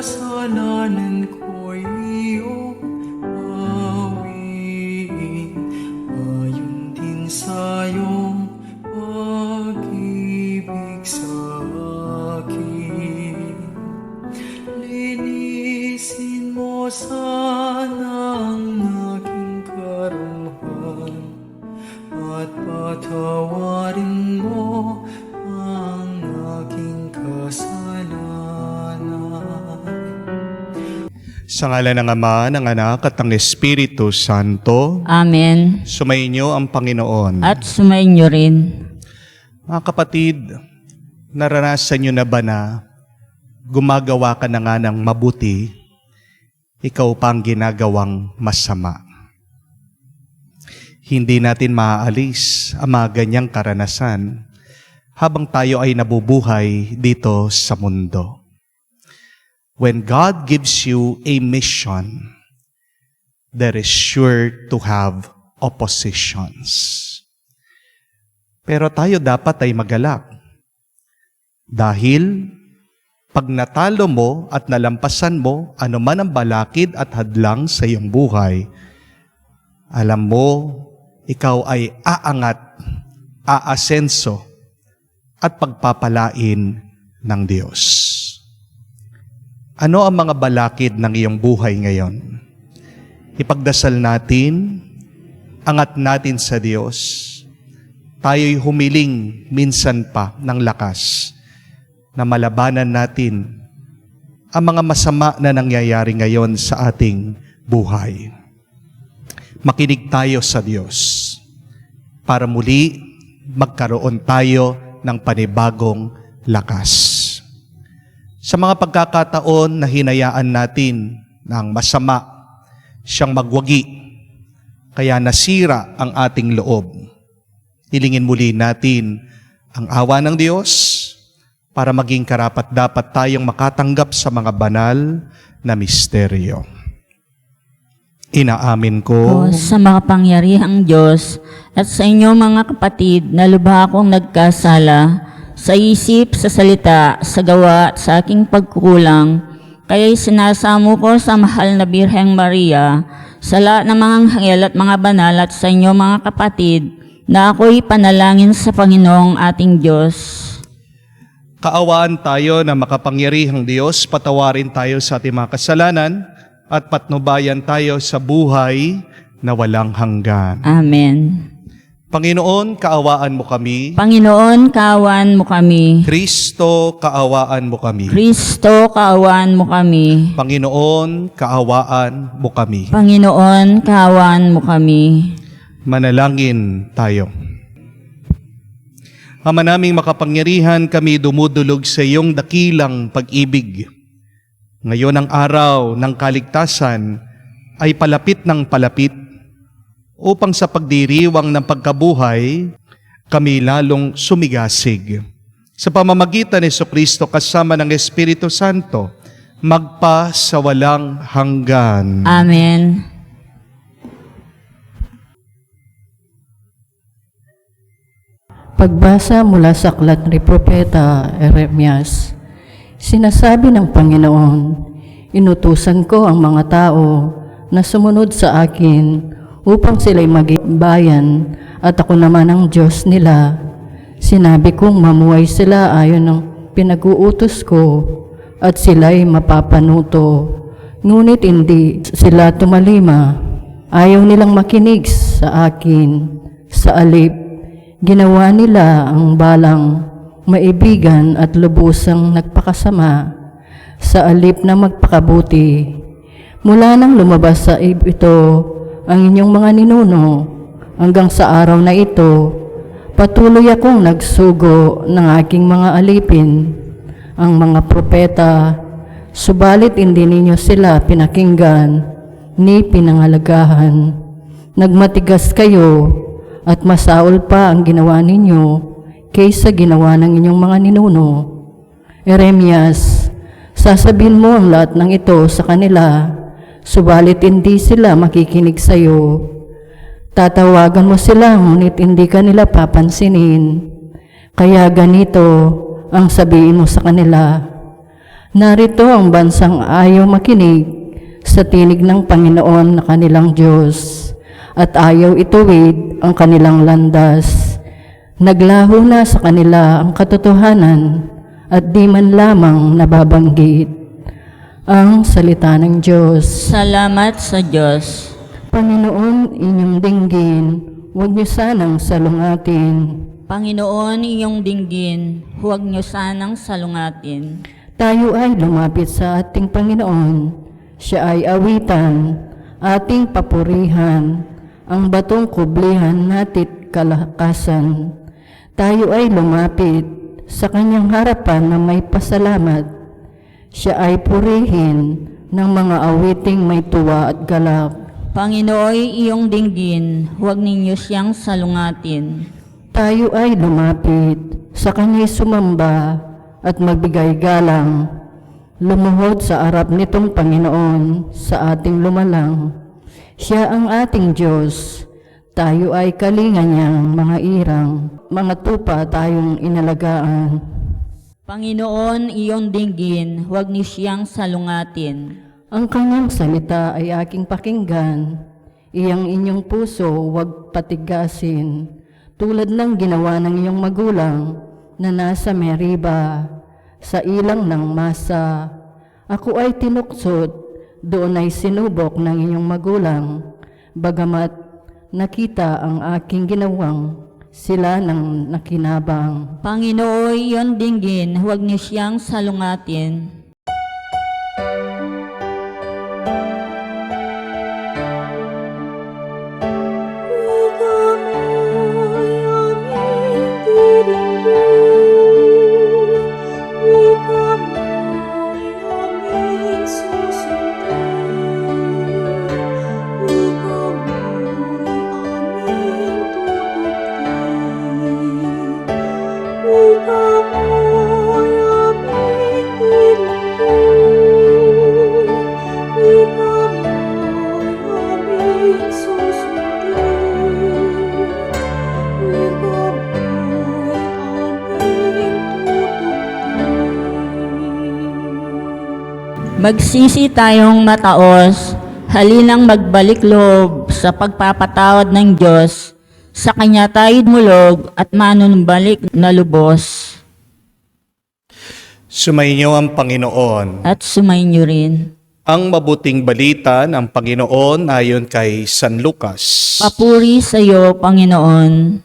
kasalanan ko'y iyong bawiin, ayon din sa iyong pag-ibig sa akin. Linisin mo sana ang aking karuhan, at patawarin mo ang aking kasalanan. Sa ngalan ng Ama, ng Anak, at ng Espiritu Santo. Amen. Sumainyo ang Panginoon. At sumainyo rin. Mga kapatid, naranasan nyo na ba na gumagawa ka na nga ng mabuti, ikaw pa ang ginagawang masama? Hindi natin maaalis ang mga ganyang karanasan habang tayo ay nabubuhay dito sa mundo. When God gives you a mission, there is sure to have oppositions. Pero tayo dapat ay magalak. Dahil pag natalo mo at nalampasan mo anuman ang balakid at hadlang sa iyong buhay, alam mo, ikaw ay aangat, aasenso, at pagpapalain ng Diyos. Ano ang mga balakid ng iyong buhay ngayon? Ipagdasal natin, angat natin sa Diyos. Tayo'y humiling minsan pa ng lakas na malabanan natin ang mga masama na nangyayari ngayon sa ating buhay. Makinig tayo sa Diyos para muli magkaroon tayo ng panibagong lakas. Sa mga pagkakataon na hinayaan natin ng masama siyang magwagi, kaya nasira ang ating loob, hilingin muli natin ang awa ng Diyos para maging karapat-dapat tayong makatanggap sa mga banal na misteryo. Inaamin ko Sa makapangyarihang Diyos at sa inyo mga kapatid na lubha akong nagkasala sa isip, sa salita, sa gawa, at sa aking pagkukulang, kaya'y sinasamo ko sa mahal na Birheng Maria, sa lahat ng mga anghel at mga banal at sa inyo mga kapatid, na ako'y panalangin sa Panginoong ating Diyos. kaawaan tayo na makapangyarihang Diyos, patawarin tayo sa ating mga kasalanan, at patnubayan tayo sa buhay na walang hanggan. Amen. Panginoon, kaawaan mo kami. Panginoon, kaawaan mo kami. Kristo, kaawaan mo kami. Kristo, kaawaan mo kami. Panginoon, kaawaan mo kami. Panginoon, kaawaan mo kami. Manalangin tayo. Ama naming makapangyarihan, kami dumudulog sa iyong dakilang pag-ibig. Ngayon ang araw ng kaligtasan ay palapit ng palapit upang sa pagdiriwang ng pagkabuhay, kami lalong sumigasig. Sa pamamagitan ni Jesucristo kasama ng Espiritu Santo, magpa sa walang hanggan. Amen. Pagbasa mula sa aklat ni Propeta Jeremias, sinasabi ng Panginoon, inutusan ko ang mga tao na sumunod sa akin upang sila'y maging bayan at ako naman ang Diyos nila. Sinabi kong mamuhay sila ayon ng pinag-uutos ko at sila'y mapapanuto. Ngunit hindi sila tumalima. Ayaw nilang makinig sa akin. Sa alip, ginawa nila ang balang maibigan at lubusang nagpakasama sa alip na magpakabuti. Mula nang lumabas sa ito ang inyong mga ninuno, hanggang sa araw na ito, patuloy akong nagsugo ng aking mga alipin, ang mga propeta, subalit hindi ninyo sila pinakinggan ni pinangalagahan. Nagmatigas kayo at masaol pa ang ginawa ninyo kaysa ginawa ng inyong mga ninuno. Jeremias, sasabihin mo ang lahat ng ito sa kanila, subalit hindi sila makikinig sa iyo. Tatawagan mo sila, ngunit hindi ka nila papansinin. Kaya ganito ang sabihin mo sa kanila, Narito ang bansang ayaw makinig sa tinig ng Panginoon na kanilang Diyos at ayaw ituwid ang kanilang landas. Naglaho na sa kanila ang katotohanan at di man lamang nababanggit. Ang salita ng Diyos. Salamat sa Diyos. Panginoon, inyong dinggin, huwag niyo sanang salungatin. Panginoon, iyong dinggin, huwag niyo sanang salungatin. Tayo ay lumapit sa ating Panginoon. Siya ay awitan, ating papurihan, ang batong kublihan natit kalakasan. Tayo ay lumapit sa kanyang harapan na may pasalamat. Siya ay purihin ng mga awiting may tuwa at galak. Panginoon, iyong dinggin, huwag ninyo siyang salungatin. Tayo ay lumapit sa kanya'y sumamba at magbigay galang. Lumuhod sa harap nitong Panginoon sa ating lumalang. Siya ang ating Diyos. Tayo ay kalinga niyang mga irang, mga tupa tayong inalagaan. Panginoon, iyong dinggin, huwag niyo siyang salungatin. Ang kanyang salita ay aking pakinggan. Iyang inyong puso huwag patigasin. Tulad ng ginawa ng iyong magulang na nasa Meriba, sa ilang ng masa. Ako ay tinuksot, doon ay sinubok ng inyong magulang. Bagamat nakita ang aking ginawang, sila nang nakinabang. Panginoon, iyong dinggin, huwag niyo siyang salungatin. Magsisi tayong mataos, halinang magbalik loob sa pagpapatawad ng Diyos, sa Kanya tayo mulog at manunumbalik na lubos. Sumainyo ang Panginoon. At sumainyo rin. Ang mabuting balita ng Panginoon ayon kay San Lucas. Papuri sa iyo, Panginoon.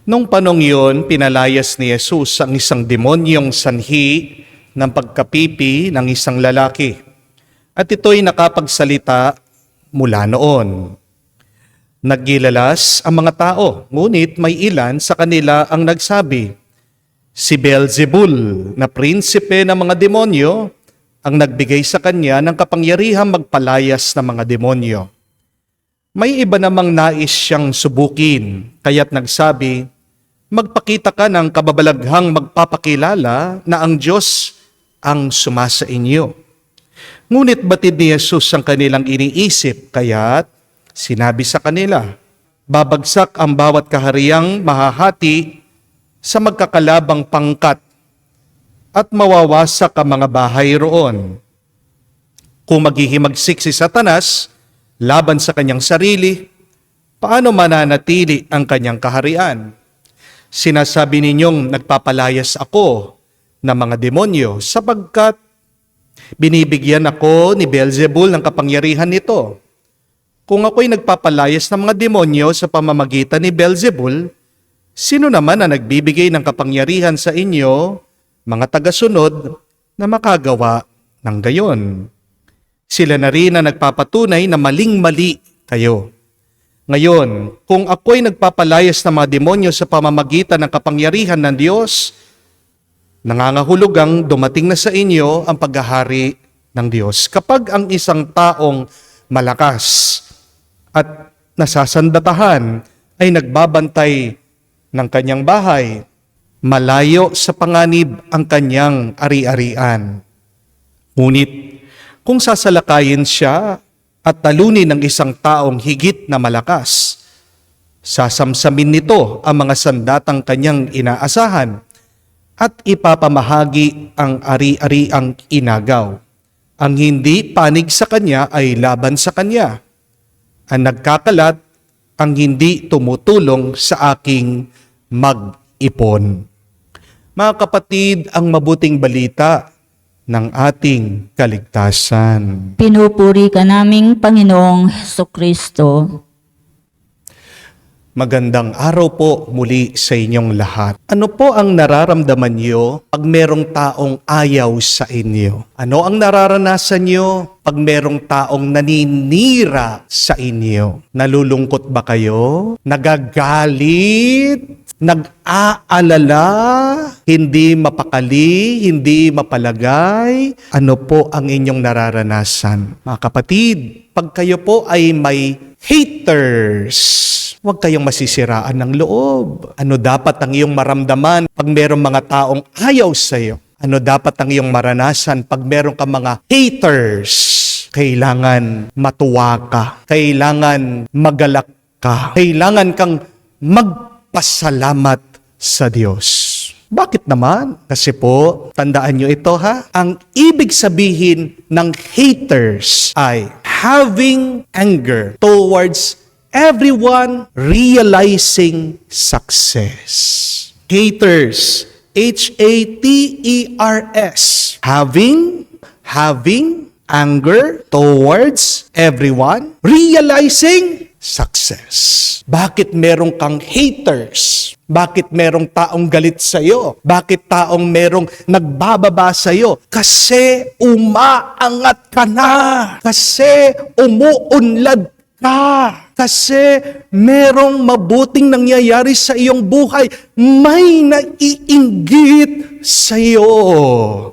Nung panong yun, pinalayas ni Jesus ang isang demonyong sanhi ng pagkapipi ng isang lalaki. At ito'y nakapagsalita mula noon. Naggilalas ang mga tao, ngunit may ilan sa kanila ang nagsabi, si Beelzebul na prinsipe ng mga demonyo ang nagbigay sa kanya ng kapangyarihang magpalayas ng mga demonyo. May iba namang nais siyang subukin, kaya't nagsabi, magpakita ka ng kababalaghang magpapakilala na ang Diyos ang sumasa inyo. Ngunit batid ni Jesus ang kanilang iniisip, kaya't sinabi sa kanila, babagsak ang bawat kahariang mahahati sa magkakalabang pangkat at mawawasak ang mga bahay roon. Kung maghihimagsik si Satanas laban sa kanyang sarili, paano mananatili ang kanyang kaharian? Sinasabi ninyong nagpapalayas ako ng mga demonyo sapagkat binibigyan ako ni Beelzebul ng kapangyarihan nito. Kung ako'y nagpapalayas ng mga demonyo sa pamamagitan ni Beelzebul, sino naman ang nagbibigay ng kapangyarihan sa inyo, mga tagasunod, na makagawa ng gayon? Sila na rin ang nagpapatunay na maling-mali kayo. Ngayon, kung ako'y nagpapalayas ng mga demonyo sa pamamagitan ng kapangyarihan ng Diyos, nangangahulugang dumating na sa inyo ang paghahari ng Diyos. Kapag ang isang taong malakas at nasasandatahan ay nagbabantay ng kanyang bahay, malayo sa panganib ang kanyang ari-arian. Ngunit kung sasalakayin siya at talunin ng isang taong higit na malakas, sasamsamin nito ang mga sandatang kanyang inaasahan at ipapamahagi ang ari-ariang inagaw. Ang hindi panig sa kanya ay laban sa kanya. Ang nagkakalat, ang hindi tumutulong sa aking mag-ipon. Mga kapatid, ang mabuting balita ng ating kaligtasan. Pinupuri ka naming Panginoong Hesukristo. Magandang araw po muli sa inyong lahat. Ano po ang nararamdaman niyo pag merong taong ayaw sa inyo? Ano ang nararanasan niyo pag merong taong naninira sa inyo? Nalulungkot ba kayo? Nagagalit? Nag-aalala? Hindi mapakali? Hindi mapalagay? Ano po ang inyong nararanasan? Mga kapatid, pag kayo po ay may haters, huwag kayong masisiraan ng loob. Ano dapat ang iyong maramdaman pag merong mga taong ayaw sa iyo? Ano dapat ang iyong maranasan pag meron ka mga haters? Kailangan matuwa ka. Kailangan magalak ka. Kailangan kang magpasalamat sa Diyos. Bakit naman? Kasi po, tandaan nyo ito ha, ang ibig sabihin ng haters ay having anger towards everyone realizing success. Haters, H-A-T-E-R-S. Having anger towards everyone realizing success. Bakit merong kang haters? Bakit merong taong galit sa iyo? Bakit taong merong nagbababa sa iyo? Kasi umaangat ka na. Kasi umuunlad ka. Kasi merong mabuting nangyayari sa iyong buhay. May naiinggit sa iyo.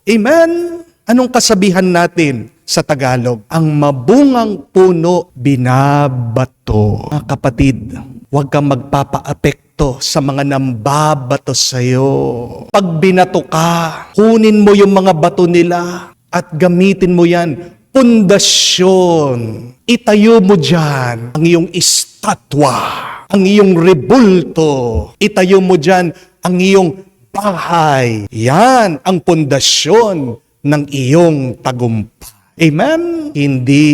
Amen? Anong kasabihan natin sa Tagalog? Ang mabungang puno binabato. Mga kapatid, huwag kang magpapaapekto sa mga nambabato sa iyo. Pag binato ka, kunin mo yung mga bato nila at gamitin mo yan. Pundasyon. Itayo mo dyan ang iyong estatwa, ang iyong rebulto. Itayo mo dyan ang iyong bahay. Yan ang pundasyon ng iyong tagumpay. Amen? Hindi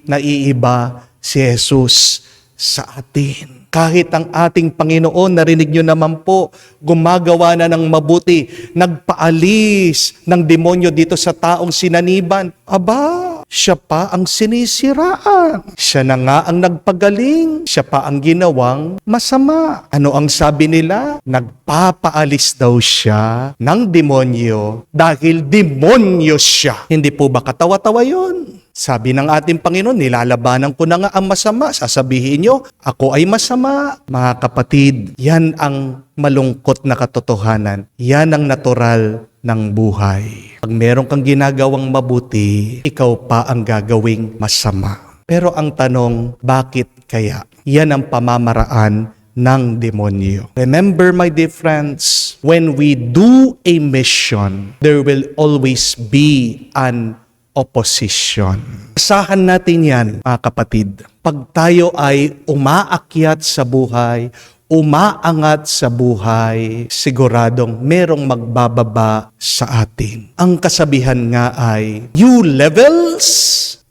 naiiba si Jesus sa atin. Kahit ang ating Panginoon, narinig nyo naman po, gumagawa na ng mabuti, nagpaalis ng demonyo dito sa taong sinaniban. Aba, siya pa ang sinisiraan. Siya na nga ang nagpagaling. Siya pa ang ginawang masama. Ano ang sabi nila? Nagpapaalis daw siya ng demonyo dahil demonyo siya. Hindi po ba katawa-tawa yun? Sabi ng ating Panginoon, nilalabanan ko na nga ang masama. Sasabihin nyo, ako ay masama. Mga kapatid, yan ang malungkot na katotohanan. Yan ang natural ng buhay. Pag meron kang ginagawang mabuti, ikaw pa ang gagawing masama. Pero ang tanong, bakit kaya? Yan ang pamamaraan ng demonyo. Remember, my dear friends, when we do a mission, there will always be an opposition. Asahan natin yan, mga kapatid. Pag tayo ay umaakyat sa buhay, umaangat sa buhay, siguradong merong magbababa sa atin. Ang kasabihan nga ay, new levels,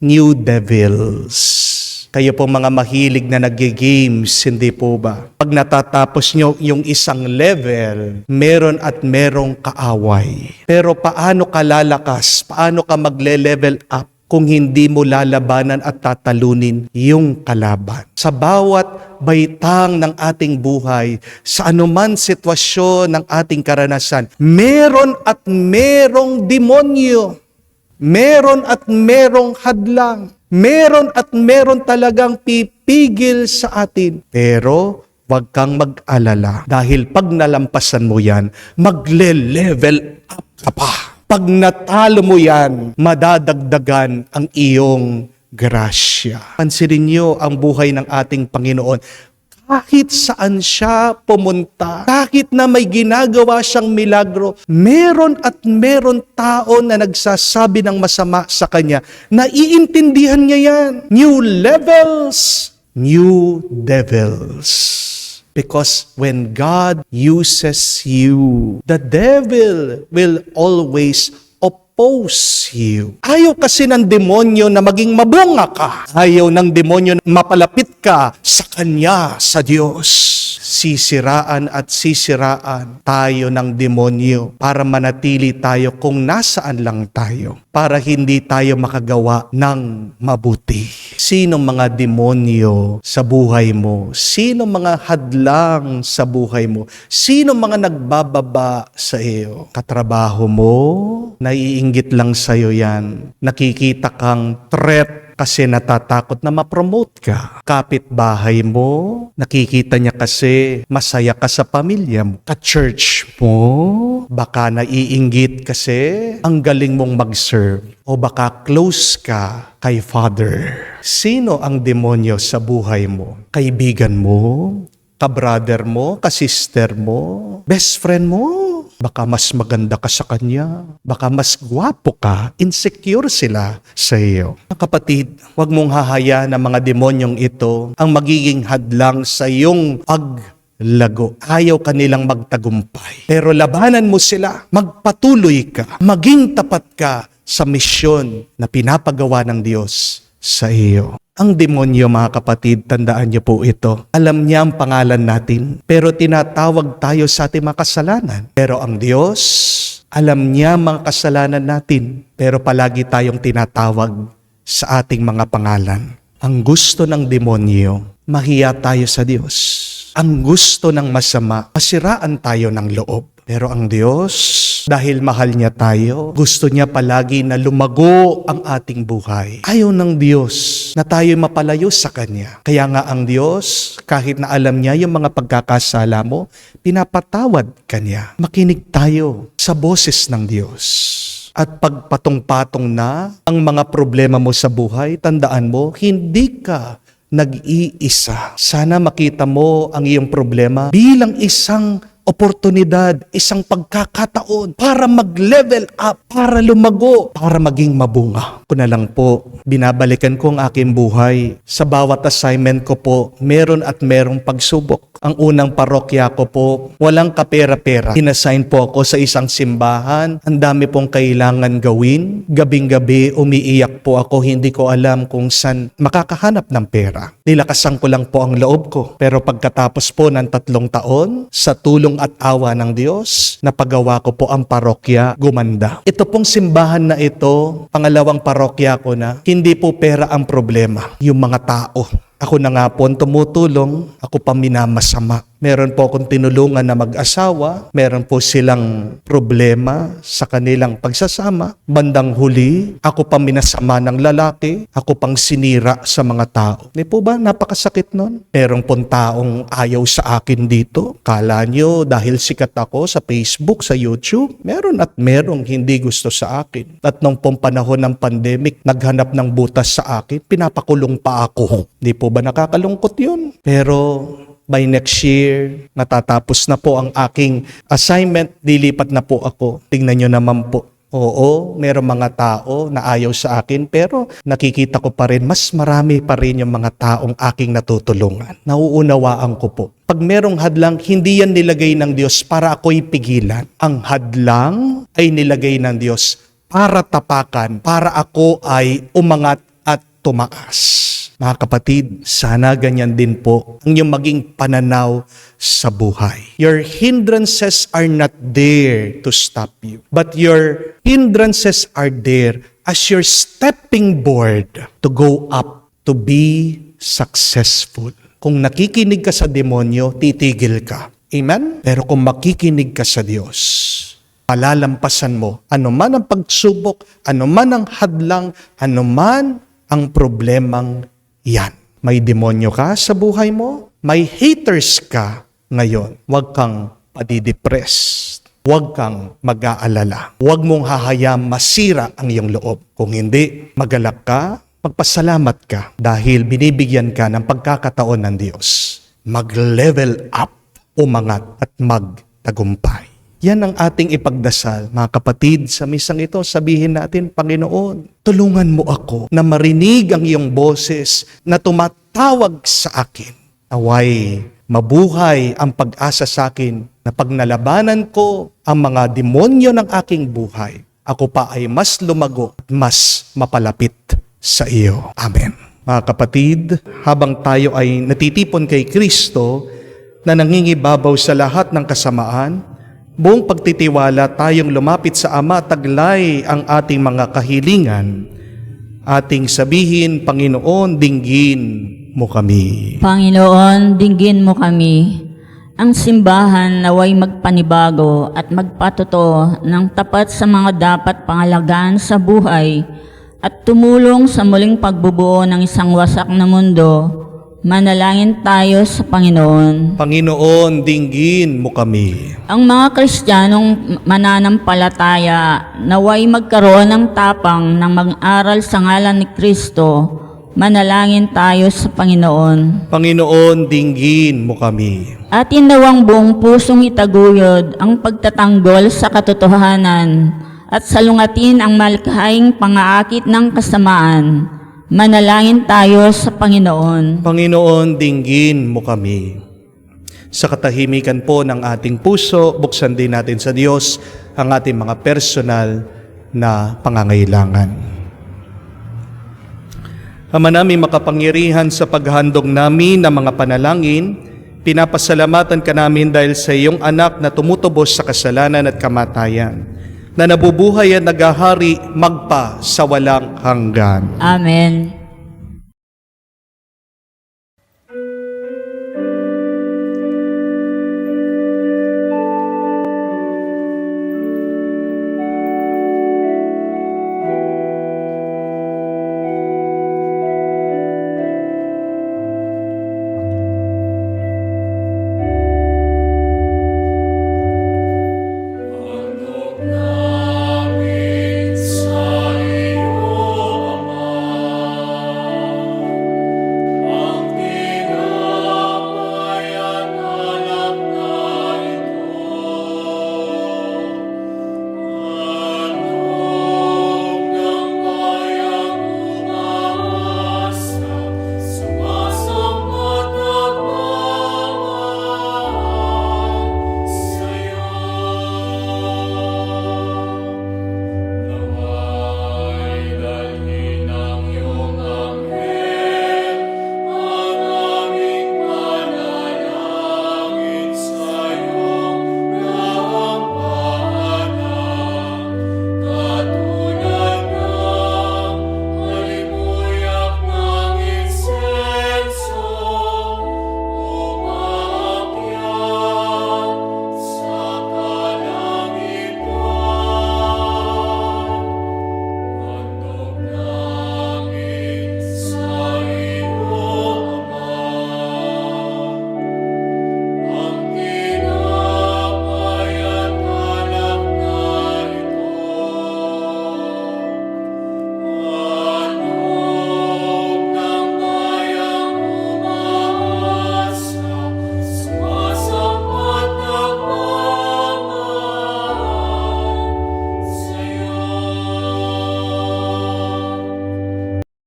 new devils. Kayo po mga mahilig na nag-games, hindi po ba? Pag natatapos nyo yung isang level, meron at merong kaaway. Pero paano ka lalakas? Paano ka magle-level up kung hindi mo lalabanan at tatalunin yung kalaban? Sa bawat baitang ng ating buhay, sa anuman sitwasyon ng ating karanasan, meron at merong demonyo. Meron at merong hadlang. Meron at meron talagang pipigil sa atin. Pero wag kang mag-alala dahil pag nalampasan mo yan, magle-level up ka pa. Pag natalo mo yan, madadagdagan ang iyong grasya. Pansinin niyo ang buhay ng ating Panginoon. Kahit saan siya pumunta, kahit na may ginagawa siyang milagro, meron at meron tao na nagsasabi ng masama sa kanya. Naiintindihan niya yan. New levels, new devils. Because when God uses you, the devil will always oppose you. Ayaw kasi ng demonyo na maging mabunga ka. Ayaw ng demonyo na mapalapit ka sa Kanya, sa Diyos. Sisiraan at sisiraan tayo ng demonyo para manatili tayo kung nasaan lang tayo, para hindi tayo makagawa ng mabuti. Sino mga demonyo sa buhay mo? Sino mga hadlang sa buhay mo? Sino mga nagbababa sa iyo? Katrabaho mo? Naiinggit lang sa iyo yan. Nakikita kang threat kasi natatakot na ma-promote ka. Kapitbahay mo, nakikita niya kasi masaya ka sa pamilya mo. Ka-church mo, baka naiinggit kasi ang galing mong mag-serve. O baka close ka kay Father. Sino ang demonyo sa buhay mo? Kaibigan mo? Ka-brother mo? Ka-sister mo? Best friend mo? Baka mas maganda ka sa kanya. Baka mas gwapo ka. Insecure sila sa iyo. Mga kapatid, huwag mong hahayaan ng mga demonyong ito ang magiging hadlang sa iyong paglago. Ayaw kanilang magtagumpay. Pero labanan mo sila. Magpatuloy ka. Maging tapat ka sa misyon na pinapagawa ng Diyos sa iyo. Ang demonyo, mga kapatid, tandaan niyo po ito. Alam niya ang pangalan natin, pero tinatawag tayo sa ating mga kasalanan. Pero ang Diyos, alam niya mga kasalanan natin, pero palagi tayong tinatawag sa ating mga pangalan. Ang gusto ng demonyo, mahiya tayo sa Diyos. Ang gusto ng masama, masiraan tayo ng loob. Pero ang Diyos, dahil mahal niya tayo, gusto niya palagi na lumago ang ating buhay. Ayaw ng Diyos na tayo mapalayo sa Kanya. Kaya nga ang Diyos, kahit na alam niya yung mga pagkakasala mo, pinapatawad Kanya. Makinig tayo sa boses ng Diyos. At pagpatong-patong na ang mga problema mo sa buhay, tandaan mo, hindi ka nag-iisa. Sana makita mo ang iyong problema bilang isang oportunidad, isang pagkakataon para mag-level up, para lumago, para maging mabunga. Ko na lang po, binabalikan ko ang aking buhay. Sa bawat assignment ko po, meron at merong pagsubok. Ang unang parokya ko po, walang kapera-pera. Inassign po ako sa isang simbahan. Ang dami pong kailangan gawin. Gabing-gabi, umiiyak po ako. Hindi ko alam kung saan makakahanap ng pera. Nilakasan ko lang po ang loob ko. Pero pagkatapos po ng 3 taon, sa tulong at awa ng Diyos, napagawa ko po ang parokya gumanda. Ito pong simbahan na ito, pangalawang parokya ko na, hindi po pera ang problema, yung mga tao. Ako na nga po ang tumutulong, ako pa minamasama. Meron po akong tinulungan na mag-asawa, meron po silang problema sa kanilang pagsasama. Bandang huli, ako pa minasama ng lalaki, ako pang sinira sa mga tao. Di po ba? Napakasakit nun. Meron pong taong ayaw sa akin dito. Kala nyo dahil sikat ako sa Facebook, sa YouTube, meron at merong hindi gusto sa akin. At nung pong panahon ng pandemic, naghanap ng butas sa akin, pinapakulong pa ako. Di po ba nakakalungkot yun? Pero by next year, natatapos na po ang aking assignment, dilipat na po ako. Tingnan nyo naman po. Oo, merong mga tao na ayaw sa akin, pero nakikita ko pa rin, mas marami pa rin yung mga taong aking natutulungan. Nauunawaan ko po. Pag merong hadlang, hindi yan nilagay ng Diyos para ako'y pigilan. Ang hadlang ay nilagay ng Diyos para tapakan, para ako ay umangat at tumaas. Mga kapatid, sana ganyan din po ang iyong maging pananaw sa buhay. Your hindrances are not there to stop you, but your hindrances are there as your stepping board to go up, to be successful. Kung nakikinig ka sa demonyo, titigil ka. Amen? Pero kung makikinig ka sa Diyos, palalampasan mo anuman ang pagsubok, anuman ang hadlang, anuman ang problemang yan. May demonyo ka sa buhay mo, may haters ka ngayon. Huwag kang padidepress. Huwag kang mag-aalala. Huwag mong hahayaan masira ang iyong loob. Kung hindi, magalak ka, magpasalamat ka dahil binibigyan ka ng pagkakataon ng Diyos. Mag-level up, umangat at magtagumpay. Yan ang ating ipagdasal, mga kapatid. Sa misang ito, sabihin natin, Panginoon, tulungan mo ako na marinig ang iyong boses na tumatawag sa akin. Naway, Mabuhay ang pag-asa sa akin na pag nalabanan ko ang mga demonyo ng aking buhay, ako pa ay mas lumago at mas mapalapit sa iyo. Amen. Mga kapatid, habang tayo ay natitipon kay Kristo na nangingibabaw sa lahat ng kasamaan, buong pagtitiwala tayong lumapit sa Ama, taglay ang ating mga kahilingan. Ating sabihin, Panginoon, dinggin mo kami. Panginoon, dinggin mo kami. Ang simbahan naway magpanibago at magpatuto ng tapat sa mga dapat pangalagaan sa buhay at tumulong sa muling pagbubuo ng isang wasak na mundo. Manalangin tayo sa Panginoon. Panginoon, dinggin mo kami. Ang mga Kristiyanong mananampalataya naway magkaroon ng tapang ng mag-aral sa ngalan ni Kristo. Manalangin tayo sa Panginoon. Panginoon, dinggin mo kami. Atin nawang buong pusong itaguyod ang pagtatanggol sa katotohanan at salungatin ang malikhaing pangaakit ng kasamaan. Manalangin tayo sa Panginoon. Panginoon, dinggin mo kami. Sa katahimikan po ng ating puso, buksan din natin sa Diyos ang ating mga personal na pangangailangan. Ama namin makapangyarihan, sa paghandog namin ng mga panalangin, pinapasalamatan ka namin dahil sa iyong anak na tumutubos sa kasalanan at kamatayan, na nabubuhay at naghahari magpa sa walang hanggan. Amen.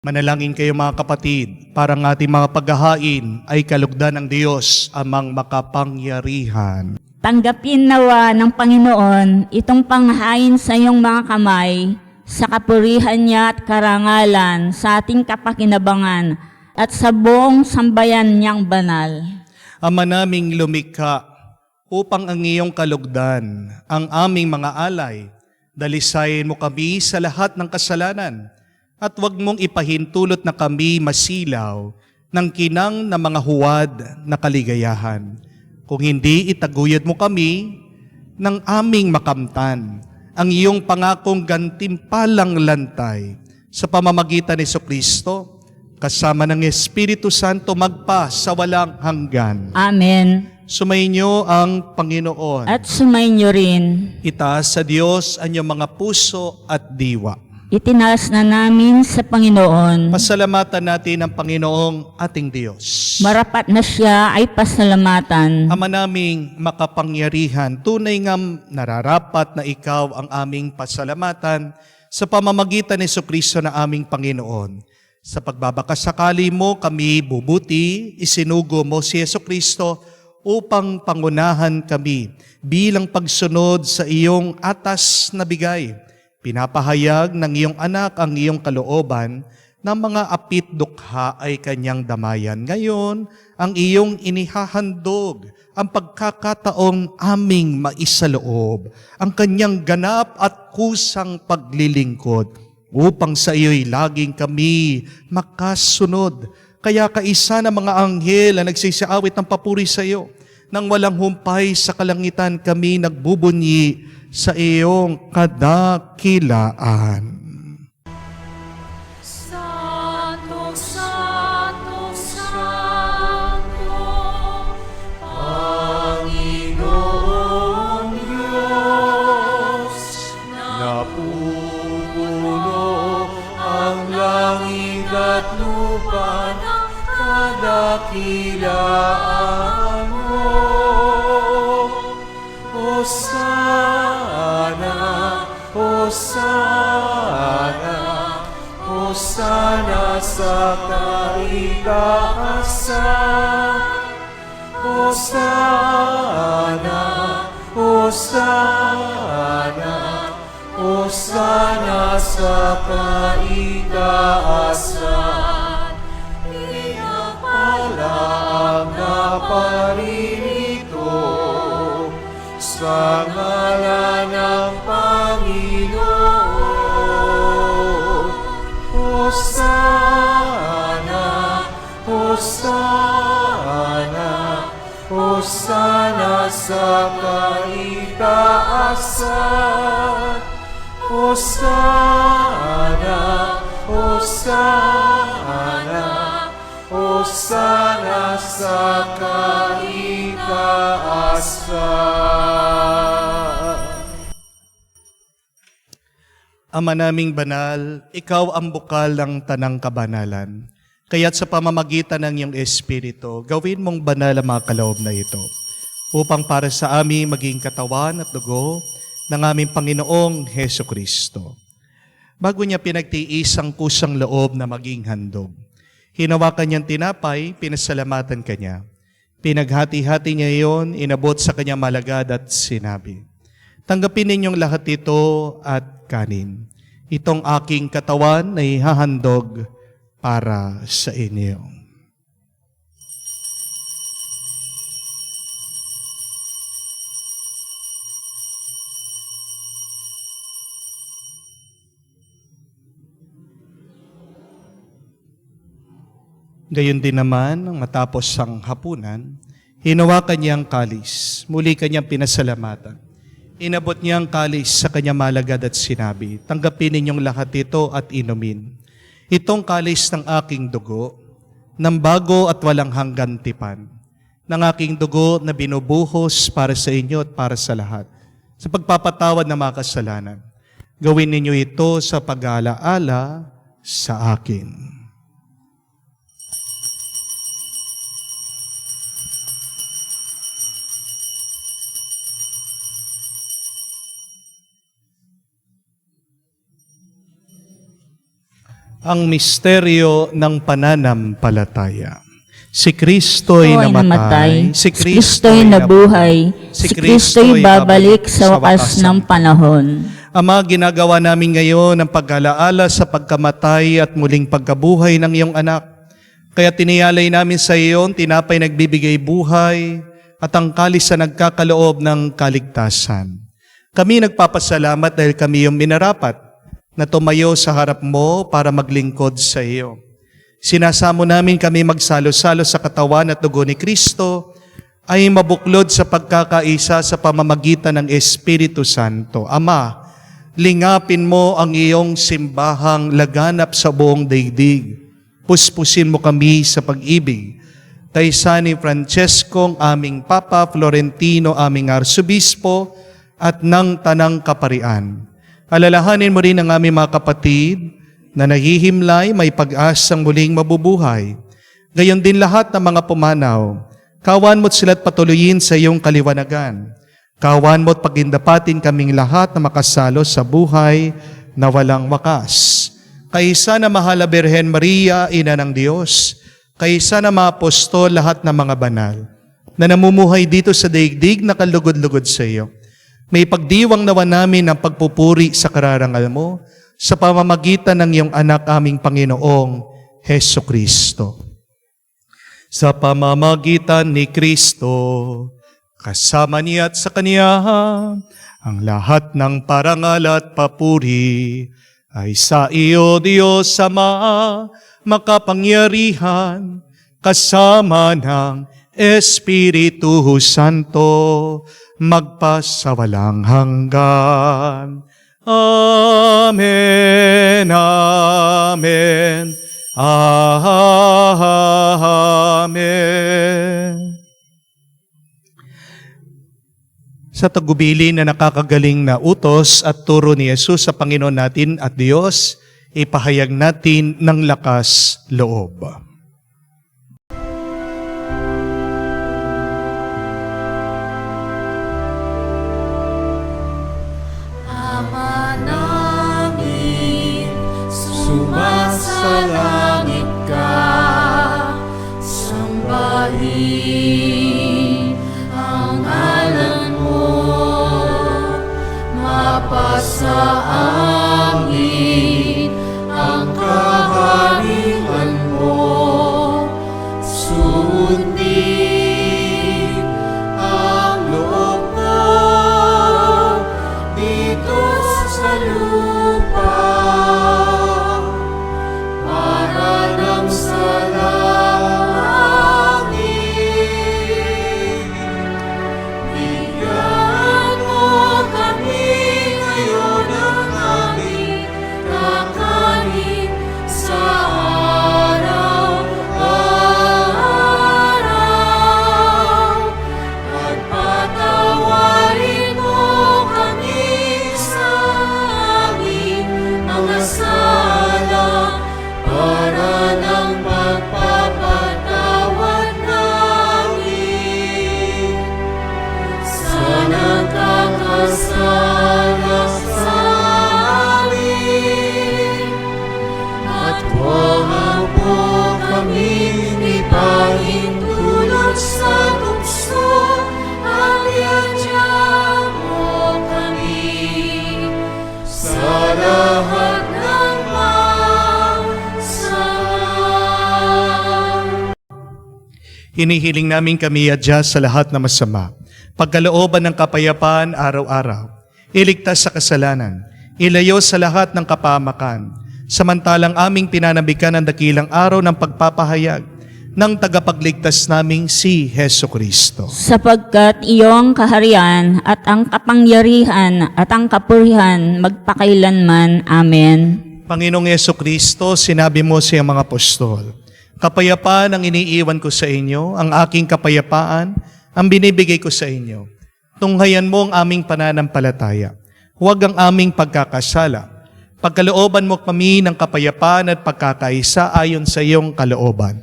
Manalangin kayo mga kapatid, para ng ating mga paghahain ay kalugdan ng Diyos amang makapangyarihan. Tanggapin nawa ng Panginoon itong panghain sa iyong mga kamay, sa kapurihan niya at karangalan, sa ating kapakinabangan, at sa buong sambayan niyang banal. Ama naming lumikha, upang ang iyong kalugdan, ang aming mga alay, dalisayin mo kami sa lahat ng kasalanan, at huwag mong ipahintulot na kami masilaw ng kinang na mga huwad na kaligayahan. Kung hindi, itaguyod mo kami ng aming makamtan ang iyong pangakong gantimpalang lantay sa pamamagitan ni Jesucristo, kasama ng Espiritu Santo magpa sa walang hanggan. Amen. Sumainyo ang Panginoon. At sumainyo rin. Itaas sa Diyos ang iyong mga puso at diwa. Itinaas na namin sa Panginoon. Pasalamatan natin ang Panginoong ating Diyos. Marapat na siya ay pasalamatan. Ama naming makapangyarihan, tunay ngam nararapat na ikaw ang aming pasalamatan sa pamamagitan ni Jesucristo na aming Panginoon. Sa pagbabakasakali mo kami bubuti, isinugo mo si Jesucristo upang pangunahan kami bilang pagsunod sa iyong atas na bigay. Pinapahayag ng iyong anak ang iyong kalooban ng mga apit dukha ay kanyang damayan. Ngayon, ang iyong inihahandog ang pagkakataong aming maisaloob, ang kanyang ganap at kusang paglilingkod, upang sa iyo'y laging kami makasunod. Kaya kaisa ng mga anghel na nagsisiawit ng papuri sa iyo, nang walang humpay sa kalangitan kami nagbubunyi sa iyong kadakilaan. Santo, Santo, Santo, Panginoong Diyos, Napupuno ang langit at lupa ng kadakilaan mo. Hosana, Hosana, Hosana sa kaitaasan. Hosana, Hosana, Hosana sa kaitaasan. Pinapala ang naparirito sa ngalan ng Panginoon. Hosana, Hosana, Hosana sa kaitaasan. Hosana, Hosana, Hosana sa kaitaasan. Ama naming banal, ikaw ang bukal ng tanang kabanalan. Kaya't sa pamamagitan ng iyong Espiritu, gawin mong banal ang mga kaloob na ito, upang para sa aming maging katawan at dugo ng aming Panginoong Heso Kristo. Bago niya pinagtiis ang kusang loob na maging handog, hinawakan niyang tinapay, pinasalamatan kanya. Pinaghati-hati niya iyon, inabot sa kanyang malagad at sinabi, "Tanggapin ninyong lahat ito at kanin. Itong aking katawan ay hahandog para sa inyo." Gayon din naman, matapos ang hapunan, hinawakan niya ang kalis, muli kanyang pinasalamatan. Inabot niya ang kalis sa kanyang malagad at sinabi, "Tanggapin ninyong lahat ito at inumin. Itong kalis ng aking dugo, ng bago at walang hanggan tipan, ng aking dugo na binubuhos para sa inyo at para sa lahat, sa pagpapatawad ng mga kasalanan. Gawin ninyo ito sa pag-aalaala sa akin." Ang misteryo ng pananampalataya. Si Kristo'y namatay, si Kristo'y nabuhay, si Kristo'y babalik sa wakas ng panahon. Ama, ginagawa namin ngayon ang pag-alaala sa pagkamatay at muling pagkabuhay ng iyong anak. Kaya tiniyalay namin sa iyo ang tinapay nagbibigay buhay at ang kalis na nagkakaloob ng kaligtasan. Kami nagpapasalamat dahil kami yung minarapat na tumayo sa harap mo para maglingkod sa iyo. Sinasamo namin kami magsalo-salo sa katawan at dugo ni Kristo ay mabuklod sa pagkakaisa sa pamamagitan ng Espiritu Santo. Ama, lingapin mo ang iyong simbahang laganap sa buong daigdig. Puspusin mo kami sa pag-ibig. Kaysa ni Francesco, aming Papa, Florentino, aming Arsobispo, at ng Tanang Kaparian. Alalahanin mo rin ang aming mga kapatid na nahihimlay, may pag-asang muling mabubuhay. Gayon din lahat ng mga pumanaw. Kawan mo't sila't patuloyin sa iyong kaliwanagan. Kawan mo't pagindapatin kaming lahat na makasalo sa buhay na walang wakas. Kaisa na mahal na Birhen Maria, Ina ng Diyos, kaisa na mga apostol, lahat ng mga banal, na namumuhay dito sa daigdig na kalugod-lugod sa iyo. May pagdiwang nawa namin ang pagpupuri sa kararangal mo sa pamamagitan ng iyong anak aming Panginoong Heso Kristo. Sa pamamagitan ni Kristo, kasama niya at sa Kanya, ang lahat ng parangal at papuri ay sa iyo, Diyos Ama, makapangyarihan, kasama ng Espiritu Santo, magpasawalang hanggan. Amen, amen, amen. Sa tagubili na nakakagaling na utos at turo ni Jesus sa Panginoon natin at Diyos, ipahayag natin ng lakas loob. Ama namin, sumasalangit ka, sambahin ang ngalan mo, mapasa amin ang kaharian mo, sundin ang loob mo dito sa lupa para nang sa langit. Bigyan mo kami ngayon ng aming kakanin sa araw-araw at patawarin mo kami sa aming mga sala para ng pagpapatawad namin sa nagkakasala sa amin. At huwag mo kami ipahintulot sa tukso, at iadya mo kami sa lahat ng masama. Hinihiling namin kami adya sa lahat na masama, pagkalooban ng kapayapaan araw-araw, iligtas sa kasalanan, ilayo sa lahat ng kapahamakan, samantalang aming pinanabikan ang dakilang araw ng pagpapahayag ng tagapagligtas naming si Heso Kristo. Sapagkat iyong kaharian at ang kapangyarihan at ang kapurihan magpakailanman. Amen. Panginoong Heso Kristo, sinabi mo sa iyong mga apostol, kapayapaan ang iniiwan ko sa inyo, ang aking kapayapaan ang binibigay ko sa inyo. Tunghayan mo ang aming pananampalataya. Huwag ang aming pagkakasala. Pagkalooban mo kami ng kapayapaan at pagkakaisa ayon sa iyong kalooban.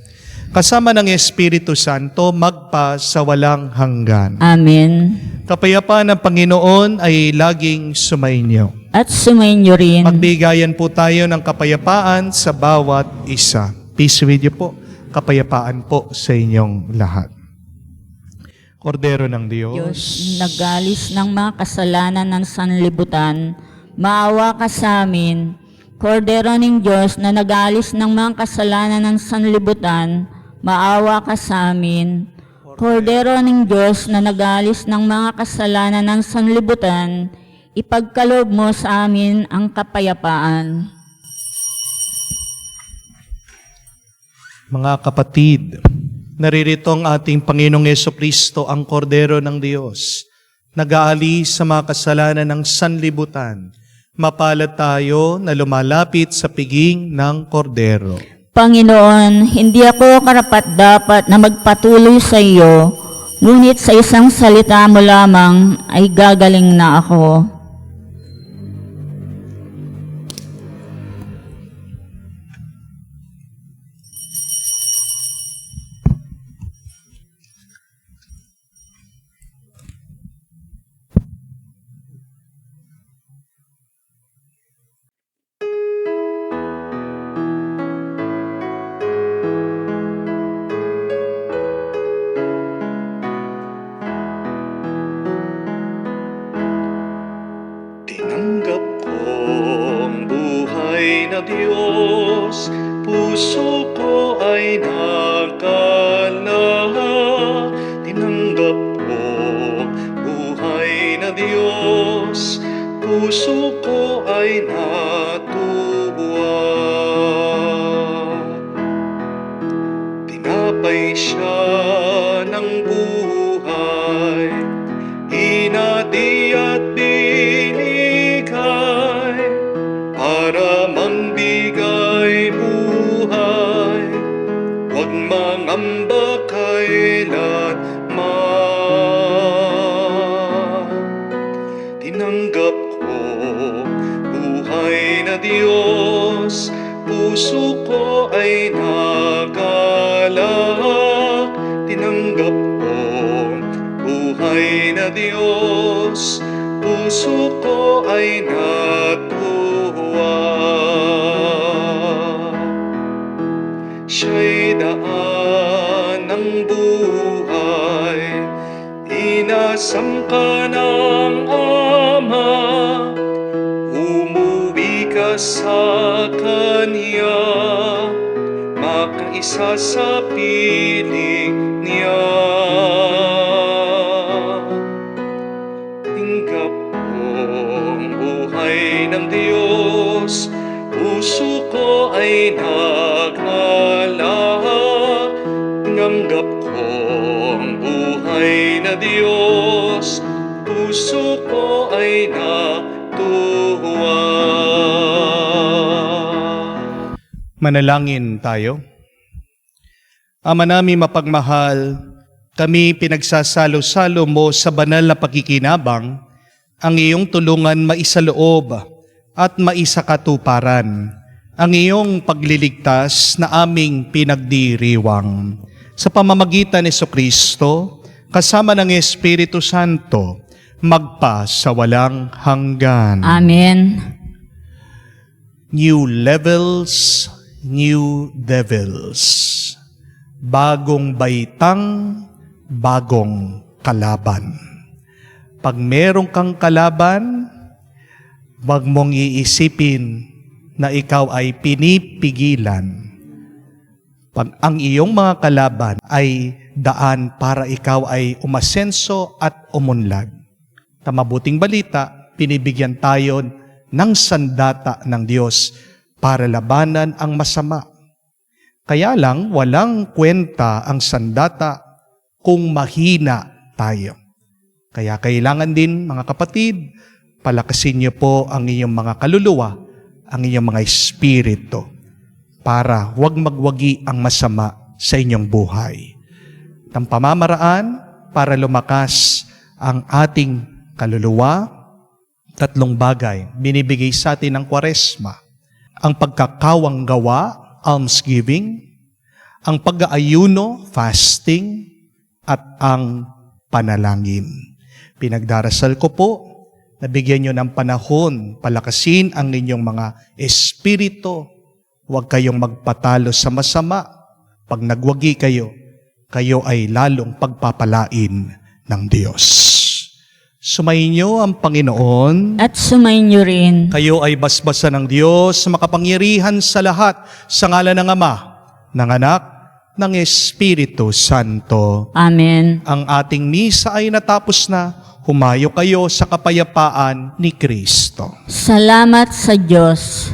Kasama ng Espiritu Santo, magpa sa walang hanggan. Amen. Kapayapaan ng Panginoon ay laging sumainyo. At sumainyo rin. Magbigayan po tayo ng kapayapaan sa bawat isa. Peace with you po. Kapayapaan po sa inyong lahat. Kordero ng Diyos, Diyos, nagalis ng mga kasalanan ng sanlibutan, maawa ka sa amin. Kordero ng Diyos na nagalis ng mga kasalanan ng sanlibutan, maawa ka sa amin. Kordero ng Diyos na nagalis ng mga kasalanan ng sanlibutan, ipagkaloob mo sa amin ang kapayapaan. mga kapatid, naririto ang ating Panginoong Jesucristo, ang Kordero ng Diyos, nag-aalis sa mga kasalanan ng sanlibutan. Mapalad tayo na lumalapit sa piging ng Kordero. Panginoon, hindi ako karapat-dapat na magpatuloy sa iyo, ngunit sa isang salita mo lamang ay gagaling na ako. Diyos, puso ko ay nakalahak. Tinanggap ko buhay na Diyos, puso ko ay natuwa. Tinapay siya ng buhay, hinati at binigay, para mangbigay buhay, huwag mangamba kailanman. Tinanggap ko buhay na Diyos, puso ko ay nagalak. Tinanggap ko buhay na Diyos, puso ko ay natuwa. Siya'y daan ng buhay, inasam ka ng Ama, umuwi ka sa Kanya, makaisa sa piling niya. Tinggap kong buhay ng Diyos, puso ko ay naghalak. Tinanggap kong buhay na Diyos, puso ko ay natuwa. Manalangin tayo. Ama namin mapagmahal, kami pinagsasalo-salo mo sa banal na pakikinabang, ang iyong tulungan maisaloob at maisakatuparan ang iyong pagliligtas na aming pinagdiriwang. Sa pamamagitan ni Jesucristo, kasama ng Espiritu Santo, magpa sa walang hanggan. Amen. New levels, new devils. Bagong baitang, bagong kalaban. Pag meron kang kalaban, wag mong iisipin na ikaw ay pinipigilan. Pag ang iyong mga kalaban ay daan para ikaw ay umasenso at umunlad. Mabuting balita, pinibigyan tayo ng sandata ng Diyos para labanan ang masama. Kaya lang, walang kwenta ang sandata kung mahina tayo. Kaya kailangan din, mga kapatid, palakasin niyo po ang inyong mga kaluluwa, ang inyong mga espiritu, para huwag magwagi ang masama sa inyong buhay. Ang pamamaraan para lumakas ang ating kaluluwa, 3 bagay binibigay sa atin ng Kwaresma: ang pagkakawang gawa, almsgiving, ang pag-aayuno, fasting, at ang panalangin. Pinagdarasal ko po, nabigyan nyo ng panahon, palakasin ang inyong mga espiritu. Huwag kayong magpatalo sa masama. Pag nagwagi kayo, kayo ay lalong pagpapalain ng Diyos. Sumainyo ang Panginoon. At sumainyo rin. Kayo ay basbasan ng Diyos, makapangyarihan sa lahat, sa ngalan ng Ama, ng Anak, ng Espiritu Santo. Amen. Ang ating misa ay natapos na. Humayo kayo sa kapayapaan ni Kristo. Salamat sa Diyos.